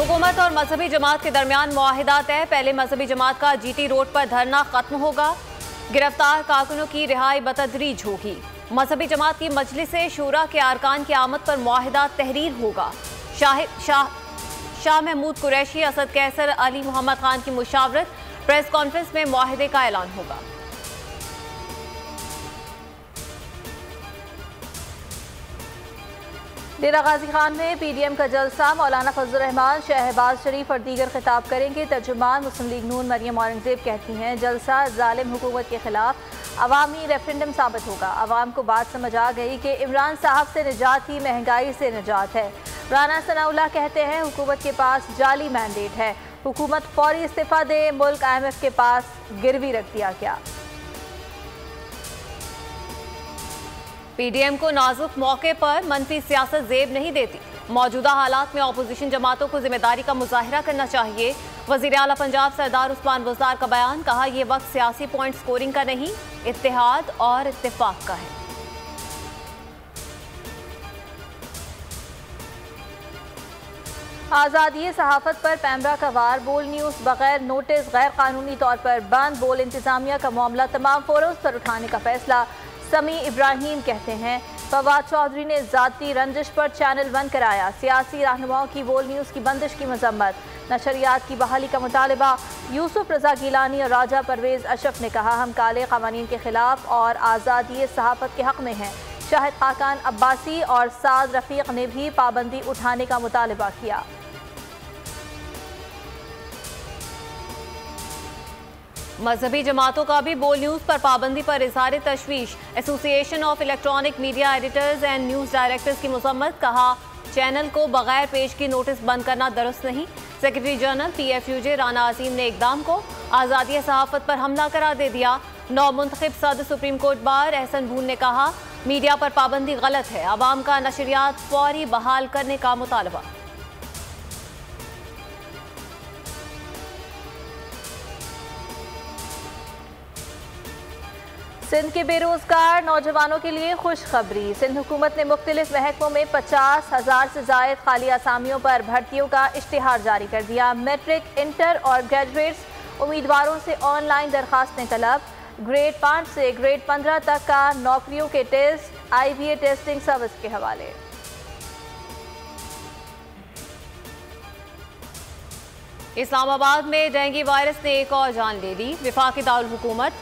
हुकूमत और मजहबी जमात के दरमियान मुआहिदा तय। पहले मजहबी जमात का GT रोड पर धरना खत्म होगा। गिरफ्तार कारकुनों की रिहाई बतदरीज होगी। मजहबी जमात की मजलिस शूरा के अरकान की आमद पर मुआहिदा तहरीर होगा। शाह महमूद कुरैशी, असद कैसर, अली मोहम्मद खान की मुशावरत। प्रेस कॉन्फ्रेंस में मुआहिदे का ऐलान होगा। डेरा गाजी खान में PDM का जलसा। मौलाना फजल रहमान, शहबाज शरीफ और दीगर खिताब करेंगे। तर्जुमान मुस्लिम लीग नून मरियम औरंगजेब कहती हैं, जलसा जालिम हुकूमत के खिलाफ अवामी रेफरेंडम साबित होगा। अवाम को बात समझ आ गई कि इमरान साहब से निजात ही महंगाई से निजात है। राना सनाउल्लाह कहते हैं, हुकूमत के पास जाली मैंडेट है। हुकूमत फौरी इस्तीफा दे। मुल्क IMF के पास गिरवी रख दिया गया। PDM को नाजुक मौके पर मनफी सियासत जेब नहीं देती। मौजूदा हालात में अपोजिशन जमातों को जिम्मेदारी का मुजाहिरा करना चाहिए। वज़ीर आला पंजाब सरदार उस्मान बुज़दार का बयान। कहा, यह वक्त सियासी पॉइंट स्कोरिंग का नहीं, इत्तेहाद और इत्तेफाक का है। आज़ादी सहाफत पर पैमरा का वार। बोल न्यूज़ बगैर नोटिस गैर कानूनी तौर पर बंद। बोल इंतजामिया का मामला तमाम फोरम्स पर उठाने का फैसला। समी इब्राहिम कहते हैं, फवाद चौधरी ने जाती रंजिश पर चैनल 1 कराया। सियासी रहनुमाओं की बोल न्यूज़ की बंदिश की मजम्मत। नशरियात की बहाली का मुतालबा। यूसुफ रजा गिलानी और राजा परवेज अशरफ ने कहा, हम काले क़वानीन के खिलाफ और आज़ादी सहाफत के हक़ में हैं। शाहिद खाकान अब्बासी और साद रफ़ीक ने भी पाबंदी उठाने का मुतालबा किया। मजहबी जमातों का भी बोल न्यूज़ पर पाबंदी पर इज़हार तशवीश। Association of electronic media editors and news directors की मजम्मत। कहा, चैनल को बगैर पेशगी नोटिस बंद करना दुरुस्त नहीं। सेक्रेटरी जनरल PFUJ राना अजीम ने इक़दाम को आज़ादी सहाफ़त पर हमला करार दे दिया। नौ मुंतखब सदर सुप्रीम कोर्ट बार एहसन भून ने कहा, मीडिया पर पाबंदी गलत है। अवाम का नशरियात फौरी बहाल करने का मुतालबा। सिंध के बेरोजगार नौजवानों के लिए खुशखबरी। सिंध हुकूमत ने मुख्तलिफ महकमों में 50,000 से जायद खाली आसामियों पर भर्तियों का इश्तिहार जारी कर दिया। मैट्रिक, इंटर और ग्रेजुएट्स उम्मीदवारों से ऑनलाइन दरखास्तें तलब। ग्रेड 5 से ग्रेड 15 तक का नौकरियों के टेस्ट IVA टेस्टिंग सर्विस के हवाले। इस्लामाबाद में डेंगू वायरस ने एक और जान ले ली। वफाकी दारुल हुकूमत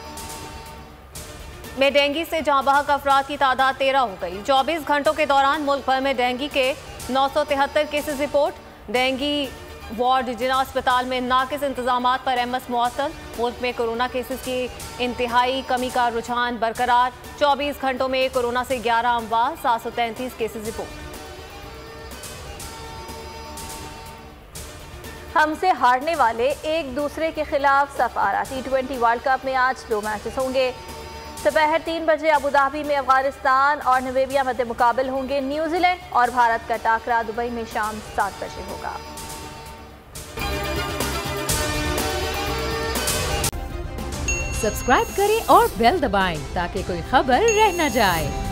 में डेंगू से जहां बहक अफराद की तादाद 13 हो गई। 24 घंटों के दौरान मुल्क भर में डेंगू के 973 केसेस रिपोर्ट। डेंगू वार्ड जिला अस्पताल में नाकिस इंतजामात पर MS मुअत्तल। मुल्क में कोरोना केसेस की इंतहाई कमी का रुझान बरकरार। 24 घंटों में कोरोना से 11 अमवात, 733 केसेस रिपोर्ट। हमसे हारने वाले एक दूसरे के खिलाफ सफारा। T20 वर्ल्ड कप में आज 2 मैचेस होंगे। दोपहर 3 बजे अबुधाबी में अफगानिस्तान और नामीबिया मध्य मुकाबल होंगे। न्यूजीलैंड और भारत का टाकरा दुबई में शाम 7 बजे होगा। सब्सक्राइब करें और बेल दबाएं ताकि कोई खबर रह न जाए।